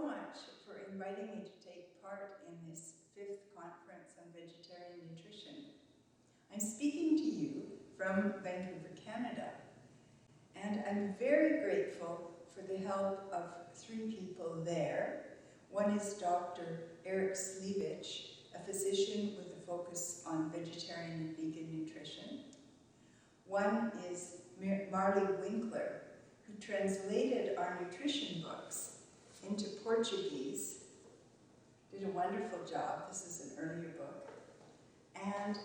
much for inviting me to take part in this 5th conference on vegetarian nutrition. I'm speaking to you from Vancouver, Canada, and I'm very grateful for the help of 3 people there. One is Dr. Eric Slivich, a physician with a focus on vegetarian and vegan nutrition. One is Marley Winkler, who translated our nutrition books into Portuguese, did a wonderful job. This is an earlier book. And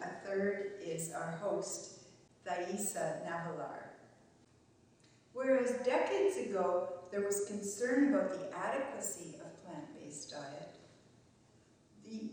a third is our host, Thaisa Navilar. Whereas decades ago, there was concern about the adequacy of plant-based diet, the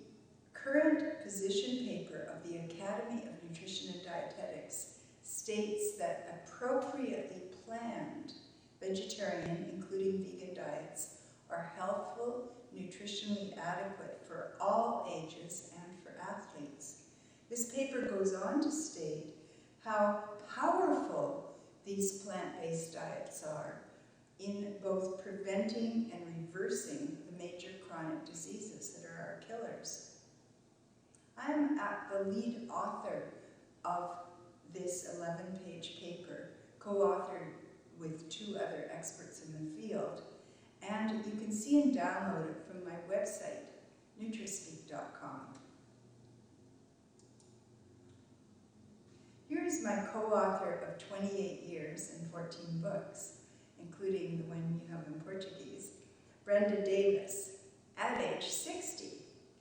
current position paper of the Academy of Nutrition and Dietetics states that appropriately planned vegetarian, including vegan diets, are healthful, nutritionally adequate for all ages and for athletes. This paper goes on to state how powerful these plant-based diets are in both preventing and reversing the major chronic diseases that are our killers. I'm the lead author of this 11-page paper, co-authored with 2 other experts in the field, and you can see and download it from my website, nutrispeak.com. Here is my co-author of 28 years and 14 books, including the one you have in Portuguese, Brenda Davis, at age 60,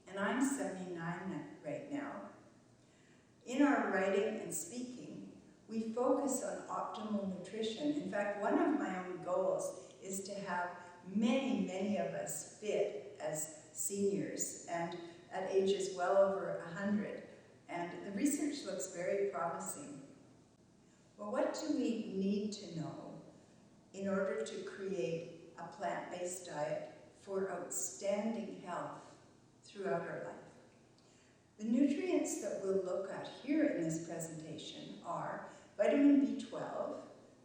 and I'm 79 right now. In our writing and speaking, we focus on optimal nutrition. In fact, one of my own goals is to have many of us fit as seniors and at ages well over 100. And the research looks very promising. Well, what do we need to know in order to create a plant-based diet for outstanding health throughout our life? The nutrients that we'll look at here in this presentation are vitamin B12,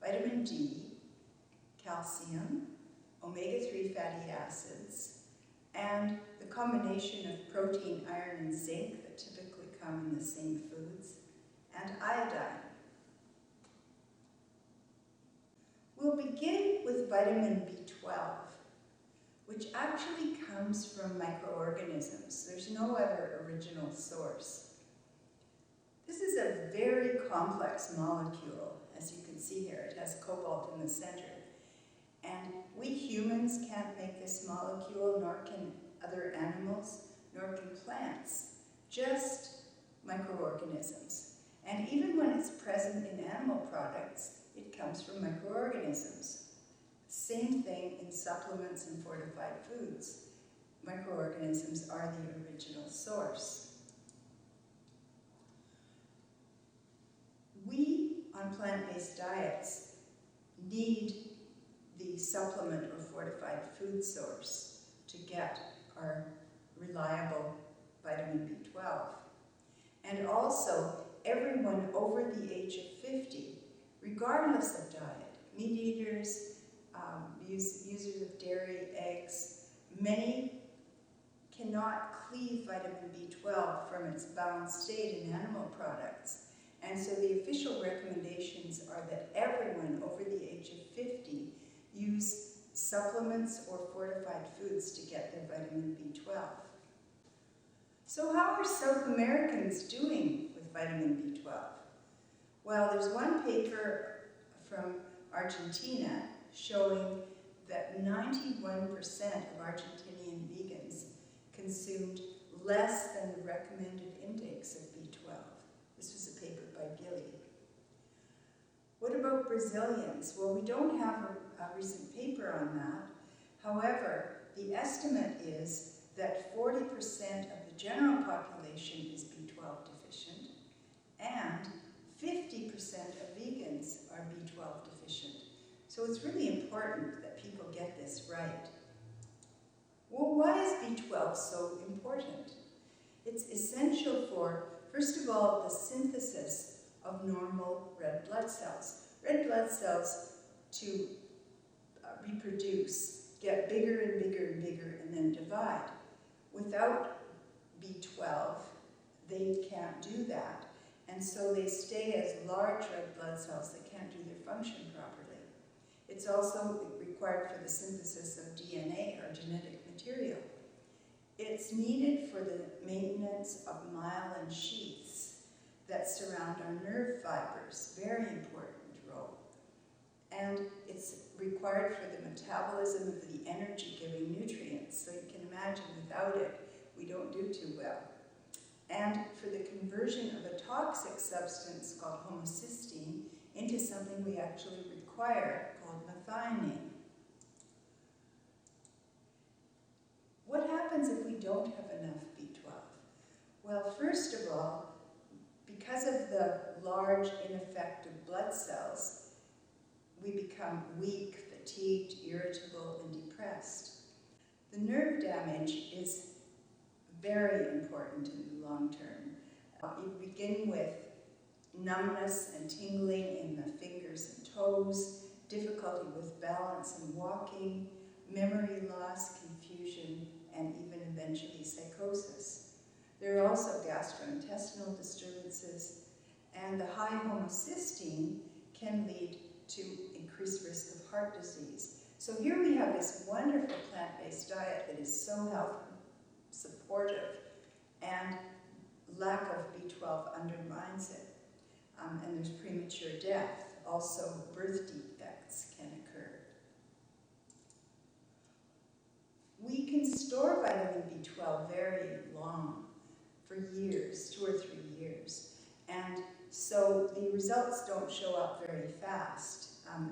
vitamin D, calcium, omega-3 fatty acids, and the combination of protein, iron, and zinc that typically come in the same foods, and iodine. We'll begin with vitamin B12, which actually comes from microorganisms. There's no other original source. This is a very complex molecule, as you can see here. It has cobalt in the center. And we humans can't make this molecule, nor can other animals, nor can plants, just microorganisms. And even when it's present in animal products, it comes from microorganisms. Same thing in supplements and fortified foods. Microorganisms are the original source. We, on plant-based diets, need the supplement or fortified food source to get our reliable vitamin B12. And also, everyone over the age of 50, regardless of diet, meat eaters, users of dairy, eggs, many cannot cleave vitamin B12 from its bound state in animal products. And so the official recommendations are that everyone over the age of 50 use supplements or fortified foods to get their vitamin B12. So how are South Americans doing with vitamin B12? Well, there's one paper from Argentina showing that 91% of Argentinian vegans consumed less than the recommended intakes of B12. This was a paper by Gilly. What about Brazilians? Well, we don't have a recent paper on that. However, the estimate is that 40% of the general population is B12 deficient, and 50% of vegans are B12 deficient. So it's really important that people get this right. Well, why is B12 so important? It's essential for, first of all, the synthesis of normal red blood cells. Red blood cells, to reproduce, get bigger and bigger and bigger and then divide. Without B12, they can't do that. And so they stay as large red blood cells that can't do their function properly. It's also required for the synthesis of DNA, or genetic material. It's needed for the maintenance of myelin sheaths that surround our nerve fibers, very important role. And it's required for the metabolism of the energy-giving nutrients. So you can imagine without it, we don't do too well. And for the conversion of a toxic substance called homocysteine into something we actually require called methionine. What happens if we don't have enough B12? Well, first of all, because of the large ineffective blood cells, we become weak, fatigued, irritable, and depressed. The nerve damage is very important in the long term. You begin with numbness and tingling in the fingers and toes, difficulty with balance and walking, memory loss, confusion, and even eventually psychosis. There are also gastrointestinal disturbances, and the high homocysteine can lead to increased risk of heart disease. So here we have this wonderful plant-based diet that is so health supportive, and lack of B12 undermines it. And there's premature death. Also, birth defects can occur. We can store vitamin B12 very long, for years, 2 or 3 years. And so the results don't show up very fast.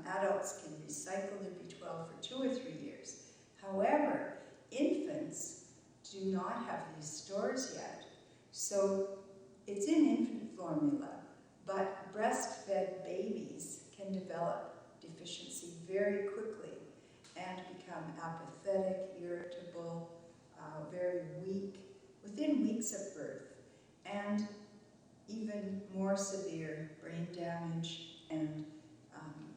Adults can recycle their B12 for 2 or 3 years. However, infants do not have these stores yet. So it's in infant formula, but breastfed babies can develop deficiency very quickly and become apathetic, irritable, very weak within weeks of birth, and even more severe brain damage and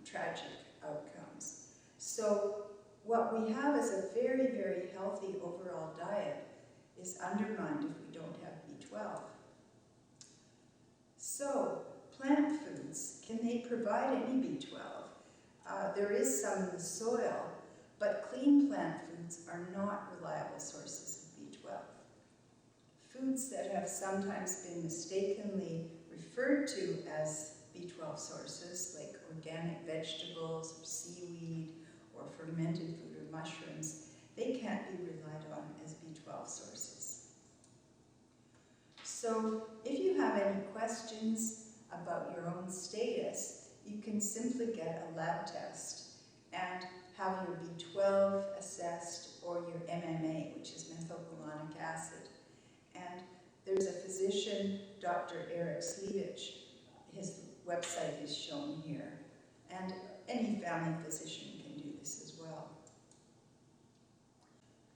tragic outcomes. So what we have is a very, very healthy overall diet is undermined if we don't have B12. So, plant foods, can they provide any B12? There is some in the soil, but clean plant foods are not reliable sources of B12. Foods that have sometimes been mistakenly referred to as B12 sources, like organic vegetables or seaweed or fermented food or mushrooms, they can't be relied on as B12 sources. So if you have any questions about your own status, you can simply get a lab test and have your B12 assessed or your MMA, which is methylmalonic acid. And there's a physician, Dr. Eric Slevich. His website is shown here. And any family physician can do this as well.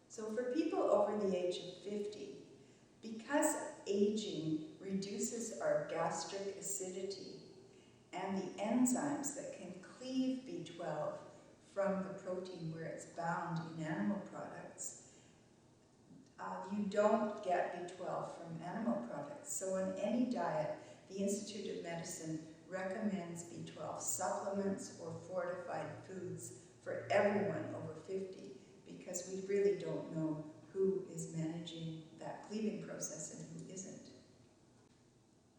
So for people over the age of 50, because aging reduces our gastric acidity and the enzymes that can cleave B12 from the protein where it's bound in animal products, you don't get B12 from animal products. So on any diet, the Institute of Medicine recommends B12 supplements or fortified foods for everyone over 50, because we really don't know who is managing that cleaving process and who isn't.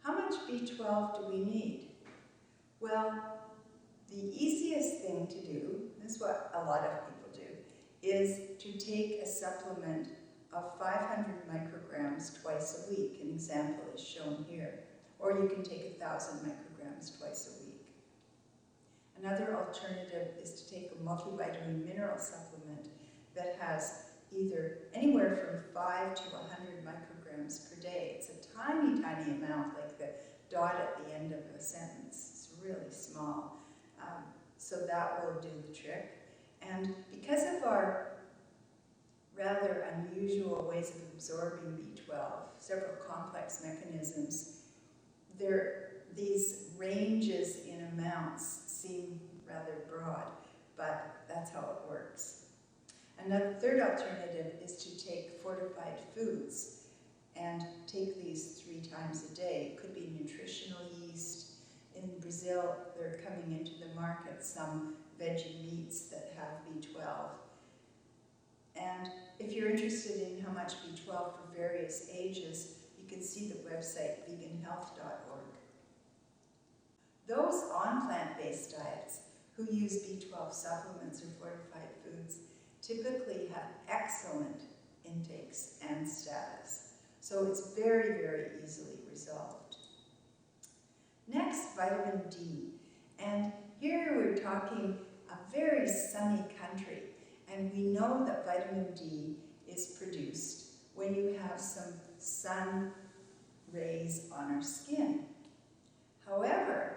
How much B12 do we need? Well, the easiest thing to do, this is what a lot of people do, is to take a supplement of 500 micrograms twice a week. An example is shown here. Or you can take 1,000 micrograms twice a week. Another alternative is to take a multivitamin mineral supplement that has either anywhere from 5 to 100 micrograms per day. It's a tiny, tiny amount, like the dot at the end of a sentence. It's really small. So that will do the trick. And because of our rather unusual ways of absorbing B12, several complex mechanisms, these ranges in amounts seem rather broad, but that's how it works. Another third alternative is to take fortified foods and take these 3 times a day. It could be nutritional yeast. In Brazil, they're coming into the market some veggie meats that have B12. And if you're interested in how much B12 for various ages, you can see the website veganhealth.org. Those on plant-based diets who use B12 supplements or fortified foods typically have excellent intakes and status. So it's very, very easily resolved. Next, vitamin D. And here we're talking a very sunny country. And we know that vitamin D is produced when you have some sun rays on our skin. However,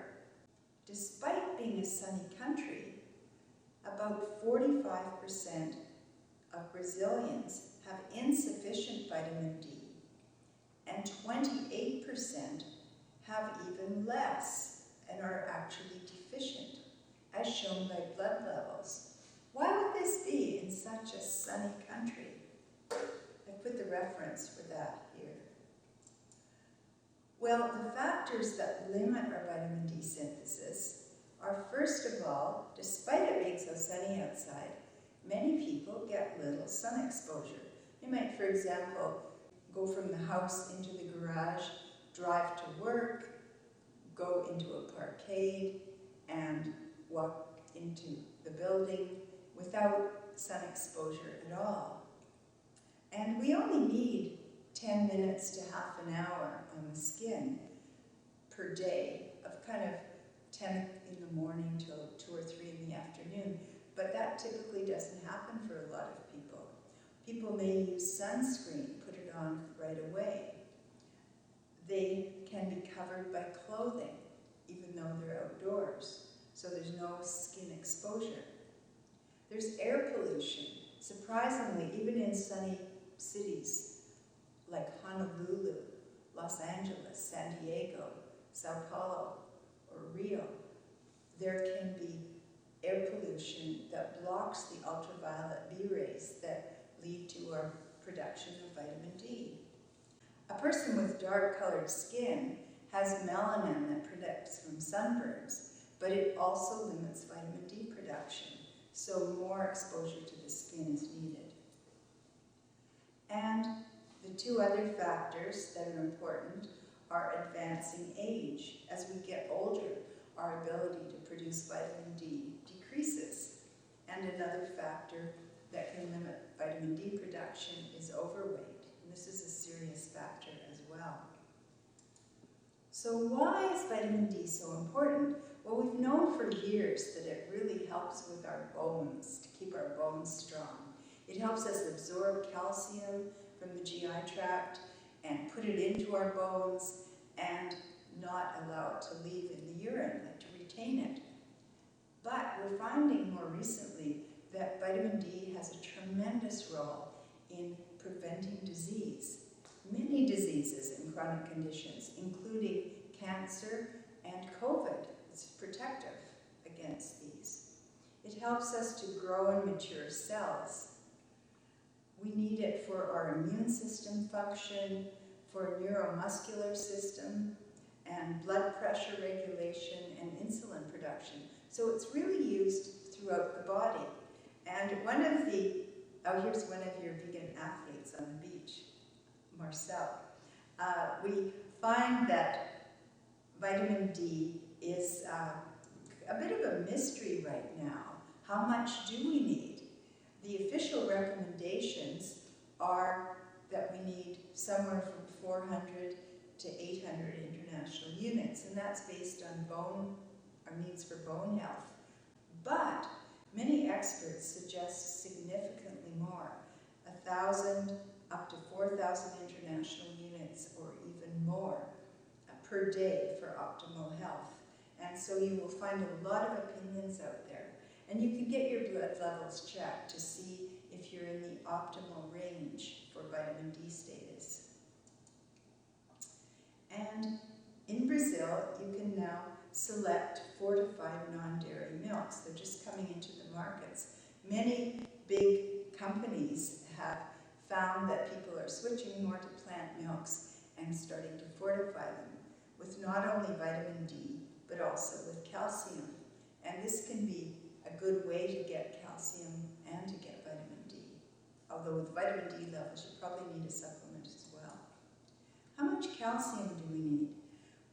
despite being a sunny country, about 45% of Brazilians have insufficient vitamin D, and 28% have even less and are actually deficient, as shown by blood levels. Why would this be in such a sunny country? I put the reference for that here. Well, the factors that limit our vitamin D synthesis are, first of all, despite it being so sunny outside, many people get little sun exposure. You might, for example, go from the house into the garage, drive to work, go into a parkade, and walk into the building without sun exposure at all. And we only need 10 minutes to half an hour on the skin per day of kind of 10 in the morning till 2 or 3 in the afternoon. But that typically doesn't happen for a lot of people. People may use sunscreen, put it on right away. They can be covered by clothing, even though they're outdoors, so there's no skin exposure. There's air pollution. Surprisingly, even in sunny cities like Honolulu, Los Angeles, San Diego, Sao Paulo, or Rio, there can be air pollution that blocks the ultraviolet B rays that lead to our production of vitamin D. A person with dark-colored skin has melanin that protects from sunburns, but it also limits vitamin D production, so more exposure to the skin is needed. And the 2 other factors that are important are advancing age. As we get older, our ability to produce vitamin D decreases. And another factor that can limit vitamin D production is overweight. And this is a serious factor as well. So why is vitamin D so important? Well, we've known for years that it really helps with our bones, to keep our bones strong. It helps us absorb calcium from the GI tract and put it into our bones and not allow it to leave in the urine, like to retain it. But we're finding more recently that vitamin D has a tremendous role in preventing disease. Many diseases and chronic conditions, including cancer and COVID. It's protective against these. It helps us to grow and mature cells. We need it for our immune system function, for neuromuscular system, and blood pressure regulation and insulin production. So it's really used throughout the body. And here's one of your vegan athletes on the beach, Marcel. We find that vitamin D is a bit of a mystery right now. How much do we need? The official recommendations are that we need somewhere from 400 to 800 international units, and that's based on our needs for bone health. But many experts suggest significantly more, 1,000 up to 4,000 international units or even more per day for optimal health. And so you will find a lot of opinions out there. And you can get your blood levels checked to see if you're in the optimal range for vitamin D status. And in Brazil, you can now select fortified non-dairy milks. They're just coming into the markets. Many big companies have found that people are switching more to plant milks and starting to fortify them with not only vitamin D, but also with calcium. And this can be a good way to get calcium and to get vitamin D. Although with vitamin D levels, you probably need a supplement as well. How much calcium do we need?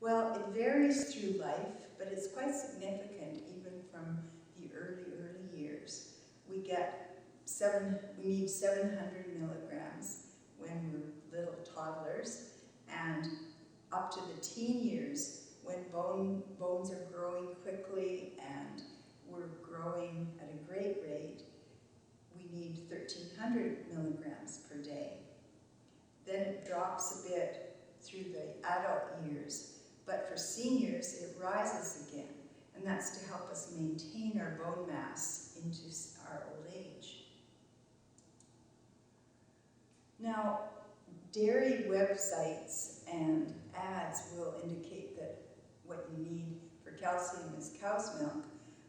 Well, it varies through life, but it's quite significant even from the early years. We need 700 milligrams when we're little toddlers, and up to the teen years, when bones are growing quickly and we're growing at a great rate, we need 1,300 milligrams per day. Then it drops a bit through the adult years, but for seniors it rises again, and that's to help us maintain our bone mass into our old age. Now, dairy websites and ads will indicate that what you need for calcium is cow's milk,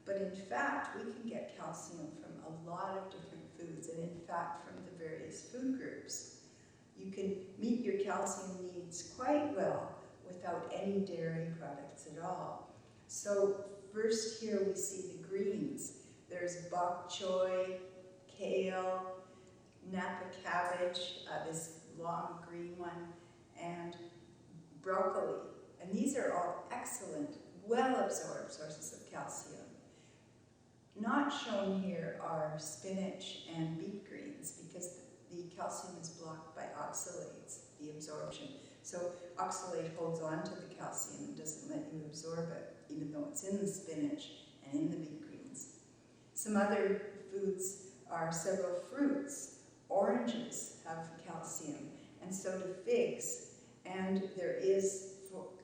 but in fact we can get calcium from a lot of different foods, and in fact from the various food groups. You can meet your calcium needs quite well without any dairy products at all. So first here we see the greens. There's bok choy, kale, Napa cabbage, this long green one, and broccoli. And these are all excellent, well-absorbed sources of calcium. Not shown here are spinach and beet greens because the calcium is blocked by oxalates, the absorption. So oxalate holds on to the calcium and doesn't let you absorb it, even though it's in the spinach and in the beet greens. Some other foods are several fruits. Oranges have calcium, and so do figs. And there is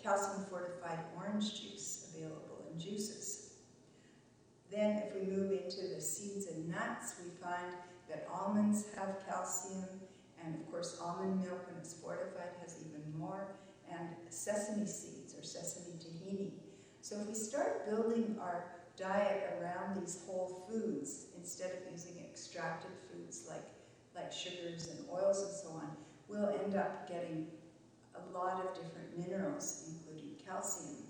calcium-fortified orange juice available in juices. Then if we move into the seeds and nuts, we find that almonds have calcium, and of course almond milk, when it's fortified, has even more, and sesame seeds or sesame tahini. So if we start building our diet around these whole foods, instead of using extracted foods like sugars and oils and so on, we'll end up getting a lot of different minerals, including calcium.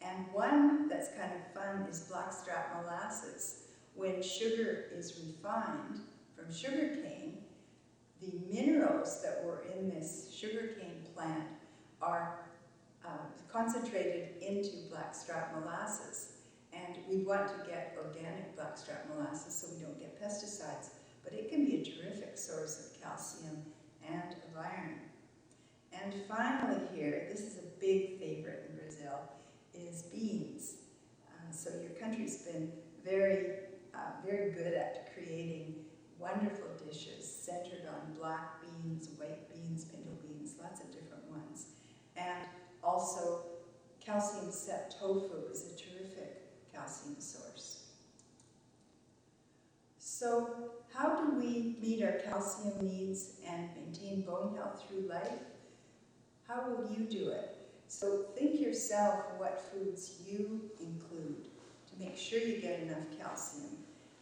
And one that's kind of fun is blackstrap molasses. When sugar is refined from sugarcane, the minerals that were in this sugarcane plant are concentrated into blackstrap molasses. And we want to get organic blackstrap molasses so we don't get pesticides, but it can be a terrific source of calcium and of iron. And finally here, this is a big favorite in Brazil, is beans. So your country's been very good at creating wonderful dishes centered on black beans, white beans, pinto beans, lots of different ones. And also calcium-set tofu is a terrific calcium source. So how do we meet our calcium needs and maintain bone health through life? How will you do it? So think yourself what foods you include to make sure you get enough calcium.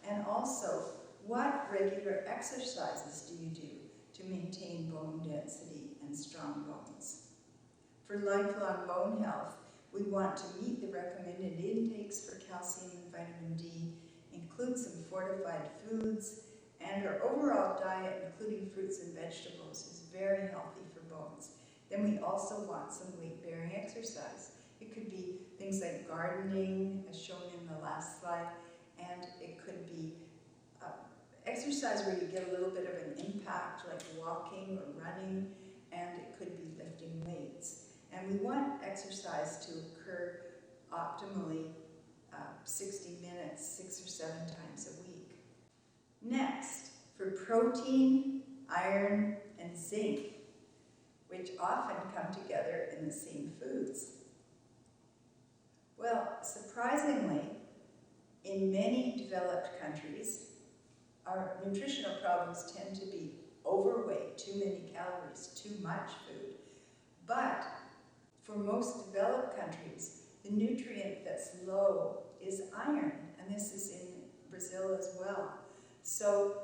And also, what regular exercises do you do to maintain bone density and strong bones? For lifelong bone health, we want to meet the recommended intakes for calcium and vitamin D, include some fortified foods, and our overall diet, including fruits and vegetables, is very healthy for bones. Then we also want some weight-bearing exercise. It could be things like gardening, as shown in the last slide, and it could be exercise where you get a little bit of an impact, like walking or running, and it could be lifting weights. And we want exercise to occur optimally 60 minutes, 6 or 7 times a week. Next, for protein, iron, and zinc, which often come together in the same foods. Well, surprisingly, in many developed countries, our nutritional problems tend to be overweight, too many calories, too much food. But for most developed countries, the nutrient that's low is iron, and this is in Brazil as well. So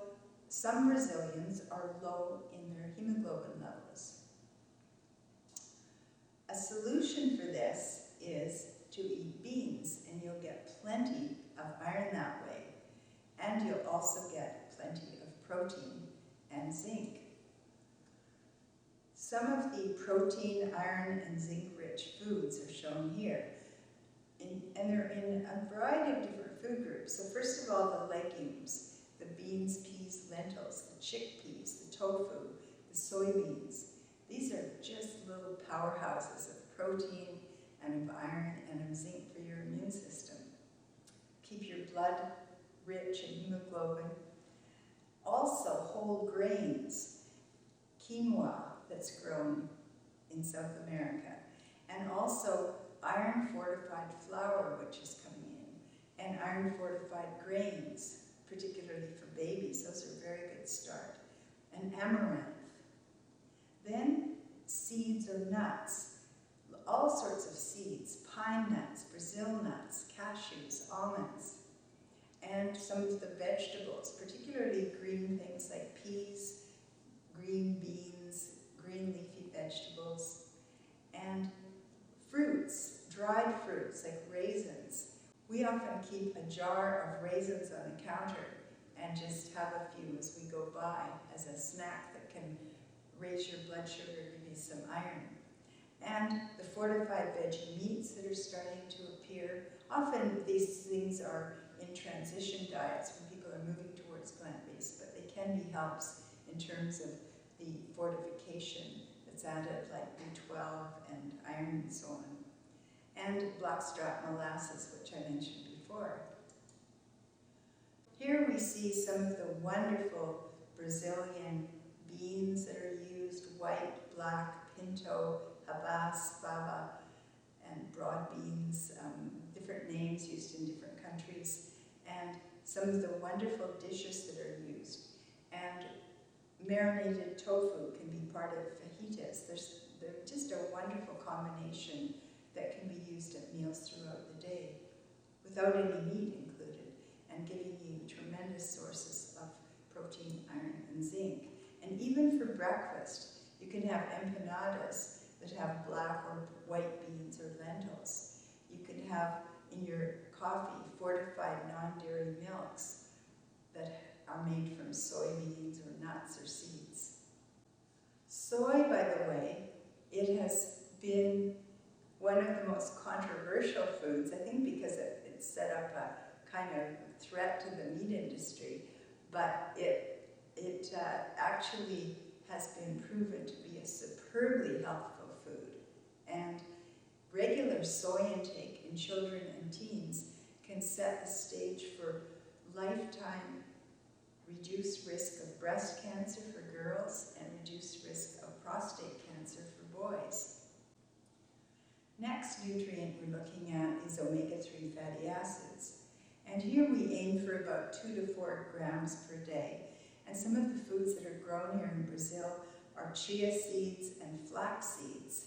some Brazilians are low in their hemoglobin levels. A solution for this is to eat beans, and you'll get plenty of iron that way. And you'll also get plenty of protein and zinc. Some of the protein, iron, and zinc-rich foods are shown here. And they're in a variety of different food groups. So first of all, the legumes, the beans, peas, lentils, the chickpeas, the tofu, the soybeans. These are just little powerhouses of protein and of iron and of zinc for your immune system. Keep your blood rich in hemoglobin. Also, whole grains, quinoa that's grown in South America, and also iron-fortified flour, which is coming in, and iron-fortified grains, particularly for babies. Those are a very good start. And amaranth. Then seeds or nuts, all sorts of seeds, pine nuts, Brazil nuts, cashews, almonds, and some of the vegetables, particularly green things like peas, green beans, green leafy vegetables, and fruits, dried fruits like raisins. We often keep a jar of raisins on the counter and just have a few as we go by as a snack that can raise your blood sugar, give you some iron. And the fortified veggie meats that are starting to appear. Often these things are in transition diets when people are moving towards plant-based, but they can be helps in terms of the fortification that's added, like B12 and iron and so on. And blackstrap molasses, which I mentioned before. Here we see some of the wonderful Brazilian beans that are used: white, black, pinto, habas, baba, and broad beans, different names used in different countries, and some of the wonderful dishes that are used. And marinated tofu can be part of fajitas. They're just a wonderful combination that can be used at meals throughout the day, without any meat included, and giving you tremendous sources of protein, iron, and zinc. And even for breakfast, you can have empanadas that have black or white beans or lentils. You can have in your coffee fortified non-dairy milks that are made from soybeans or nuts or seeds. Soy, by the way, it has been one of the most controversial foods, I think because it set up a kind of threat to the meat industry, but it actually has been proven to be a superbly healthful food. And regular soy intake in children and teens can set the stage for lifetime reduced risk of breast cancer for girls and reduced risk of prostate cancer for boys. Next nutrient we're looking at is omega-3 fatty acids. And here we aim for about 2 to 4 grams per day. And some of the foods that are grown here in Brazil are chia seeds and flax seeds.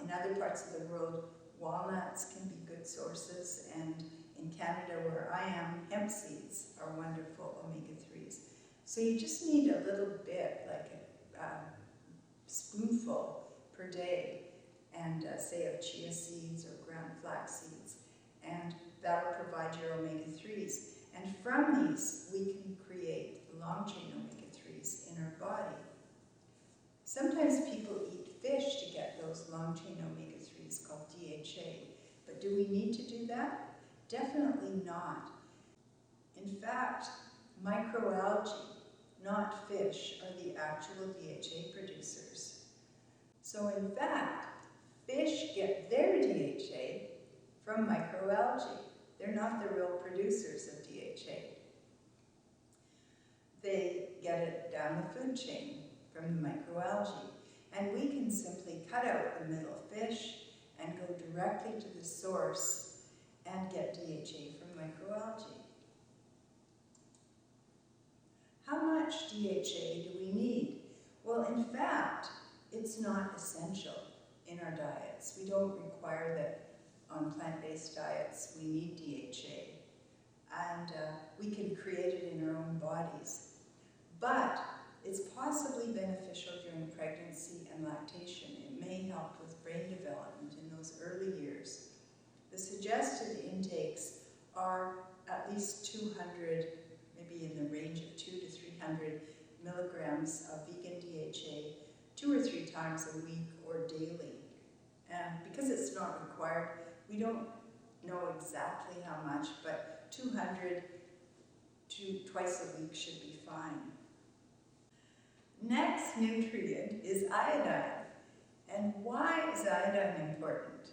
In other parts of the world, walnuts can be good sources, and in Canada, where I am, hemp seeds are wonderful omega-3s. So you just need a little bit, like a spoonful per day, and say of chia seeds or ground flax seeds, and that'll provide your omega-3s. And from these, we can create long-chain omega-3s in our body. Sometimes people eat fish to get those long-chain omega-3s called DHA, but do we need to do that? Definitely not. In fact, microalgae, not fish, are the actual DHA producers. So in fact, fish get their DHA from microalgae. They're not the real producers of DHA. They get it down the food chain from the microalgae. And we can simply cut out the middle fish and go directly to the source and get DHA from microalgae. How much DHA do we need? Well, in fact, it's not essential in our diets. We don't require that on plant-based diets we need DHA. and we can create it in our own bodies. But it's possibly beneficial during pregnancy and lactation. It may help with brain development in those early years. The suggested intakes are at least 200, maybe in the range of 200 to 300 milligrams of vegan DHA 2 or 3 times a week or daily. And because it's not required, we don't know exactly how much, but 200 to twice a week should be fine. Next nutrient is iodine. And why is iodine important?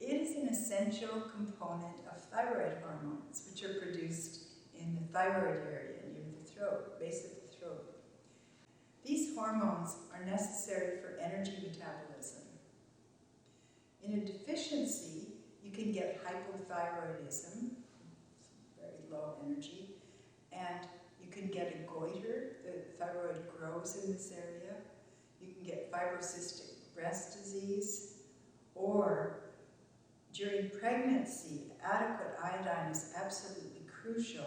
It is an essential component of thyroid hormones, which are produced in the thyroid area near the throat, base of the throat. These hormones are necessary for energy metabolism. In a deficiency, you can get hypothyroidism, very low energy, and you can get a goiter. The thyroid grows in this area. You can get fibrocystic breast disease, or during pregnancy, adequate iodine is absolutely crucial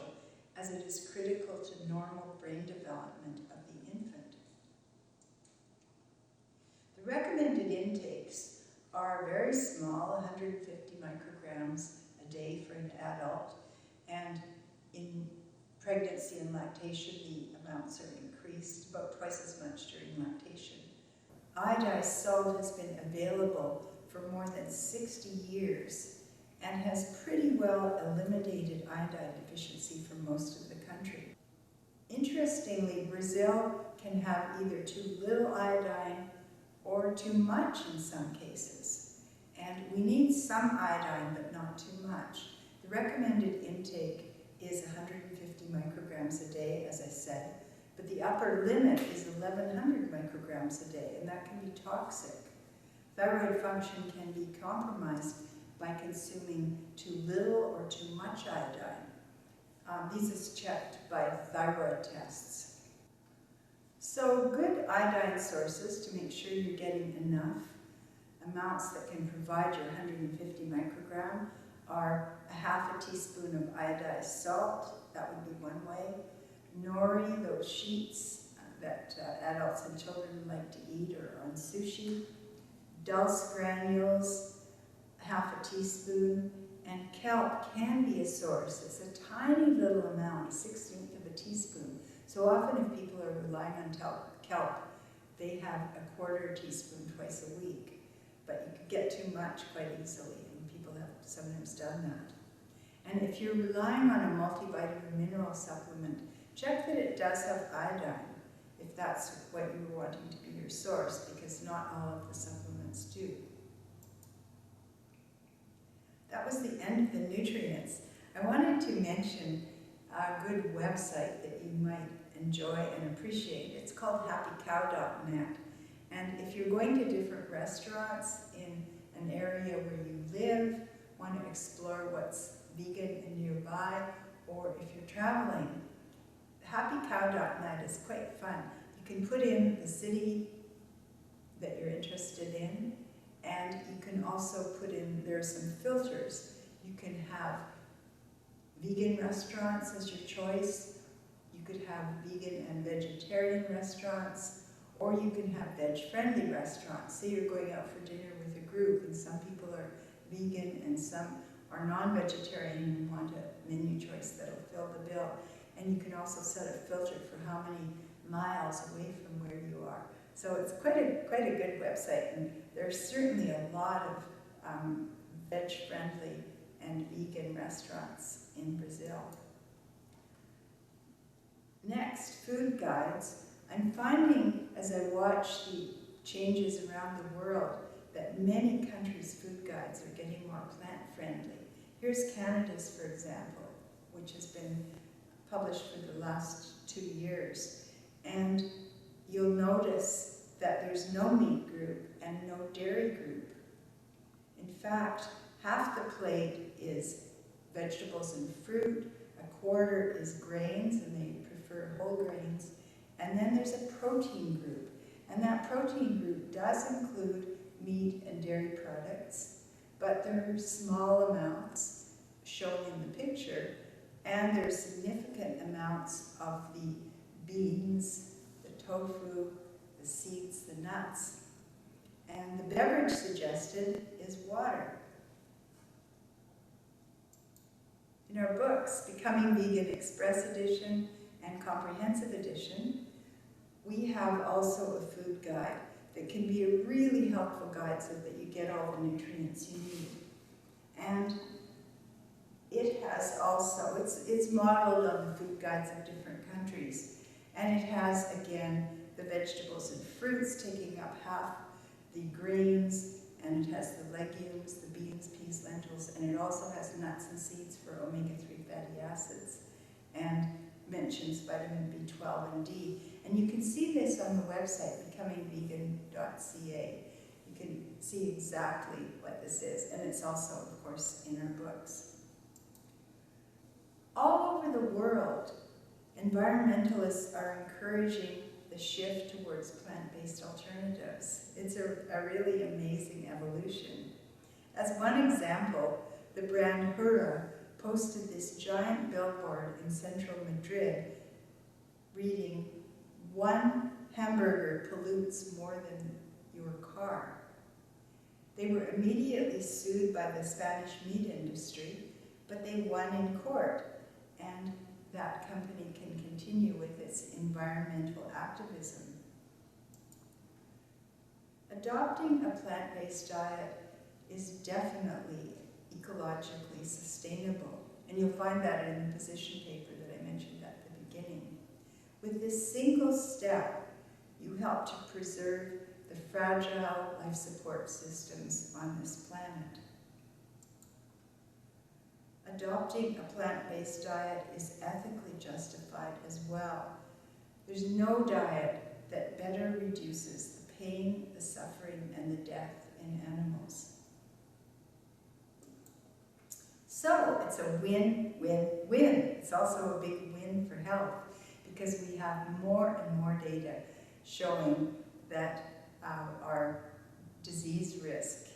as it is critical to normal brain development of the infant. The recommended intakes are very small, 150 micrograms a day for an adult, and in pregnancy and lactation the amounts are increased about twice as much during lactation. Iodized salt has been available for more than 60 years and has pretty well eliminated iodine deficiency for most of the country. Interestingly, Brazil can have either too little iodine or too much in some cases. And we need some iodine, but not too much. The recommended intake is 150 micrograms a day, as I said, but the upper limit is 1,100 micrograms a day, and that can be toxic. Thyroid function can be compromised by consuming too little or too much iodine. These is checked by thyroid tests. So good iodine sources to make sure you're getting enough amounts that can provide your 150 microgram are a half a teaspoon of iodized salt, that would be one way. Nori, those sheets that adults and children like to eat, or on sushi. Dulse granules, half a teaspoon, and kelp can be a source. It's a tiny little amount, 1/16 of a teaspoon. So often if people are relying on kelp, they have a quarter teaspoon twice a week. But you could get too much quite easily, and people have sometimes done that. And if you're relying on a multivitamin mineral supplement, check that it does have iodine, if that's what you were wanting to be your source, because not all of the supplements do. That was the end of the nutrients. I wanted to mention a good website that you might enjoy and appreciate. It's called happycow.net. And if you're going to different restaurants in an area where you live, want to explore what's vegan and nearby, or if you're traveling, happycow.net is quite fun. You can put in the city that you're interested in, and you can also put in, there are some filters. You can have vegan restaurants as your choice. You could have vegan and vegetarian restaurants, or you can have veg-friendly restaurants. Say you're going out for dinner with a group, and some people are vegan and some are non-vegetarian and want a menu choice that'll fill the bill. And you can also set a filter for how many miles away from where you are. So it's quite a good website, and there's certainly a lot of veg-friendly and vegan restaurants in Brazil. Next, food guides. I'm finding, as I watch the changes around the world, that many countries' food guides are getting more plant-friendly. Here's Canada's, for example, which has been published for the last 2 years. And you'll notice that there's no meat group and no dairy group. In fact, half the plate is vegetables and fruit, a quarter is grains, and they prefer whole grains, and then there's a protein group. And that protein group does include meat and dairy products, but there are small amounts shown in the picture, And there's significant amounts of the beans, the tofu, the seeds, the nuts. And the beverage suggested is water. In our books, Becoming Vegan Express Edition and Comprehensive Edition, we have also a food guide that can be a really helpful guide so that you get all the nutrients you need. And it has also, it's modeled on the food guides of different countries. And it has, again, the vegetables and fruits taking up half the grains, and it has the legumes, the beans, peas, lentils, and it also has nuts and seeds for omega-3 fatty acids, and mentions vitamin B12 and D. And you can see this on the website, becomingvegan.ca. You can see exactly what this is, and it's also, of course, in our books. All over the world, environmentalists are encouraging the shift towards plant-based alternatives. It's a really amazing evolution. As one example, the brand Hura posted this giant billboard in central Madrid reading, "One hamburger pollutes more than your car." They were immediately sued by the Spanish meat industry, but they won in court, and that company can continue with its environmental activism. Adopting a plant-based diet is definitely ecologically sustainable, and you'll find that in the position paper that I mentioned at the beginning. With this single step, you help to preserve the fragile life support systems on this planet. Adopting a plant-based diet is ethically justified as well. There's no diet that better reduces the pain, the suffering, and the death in animals. So it's a win-win-win. It's also a big win for health because we have more and more data showing that our disease risk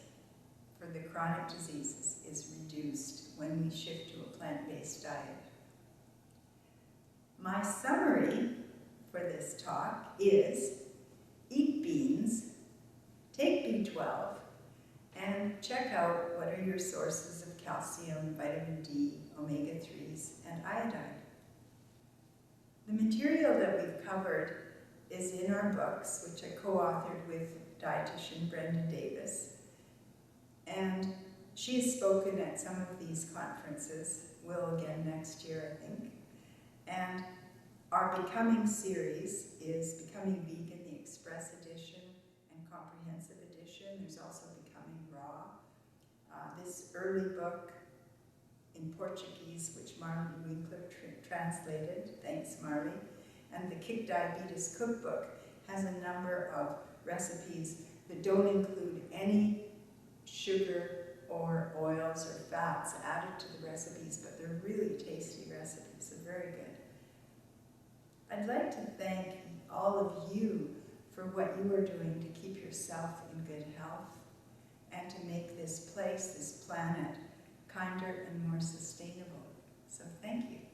for the chronic diseases is reduced when we shift to a plant-based diet. My summary for this talk is: eat beans, take B12, and check out what are your sources of calcium, vitamin D, omega-3s, and iodine. The material that we've covered is in our books, which I co-authored with dietitian Brenda Davis. And she has spoken at some of these conferences, will again next year, I think. And our Becoming series is Becoming Vegan, the Express Edition and Comprehensive Edition. There's also Becoming Raw. This early book in Portuguese, which Marley Winkler translated, thanks Marley, and the Kick Diabetes Cookbook has a number of recipes that don't include any sugar or oils or fats added to the recipes, but they're really tasty recipes, they're very good. I'd like to thank all of you for what you are doing to keep yourself in good health and to make this place, this planet, kinder and more sustainable. So thank you.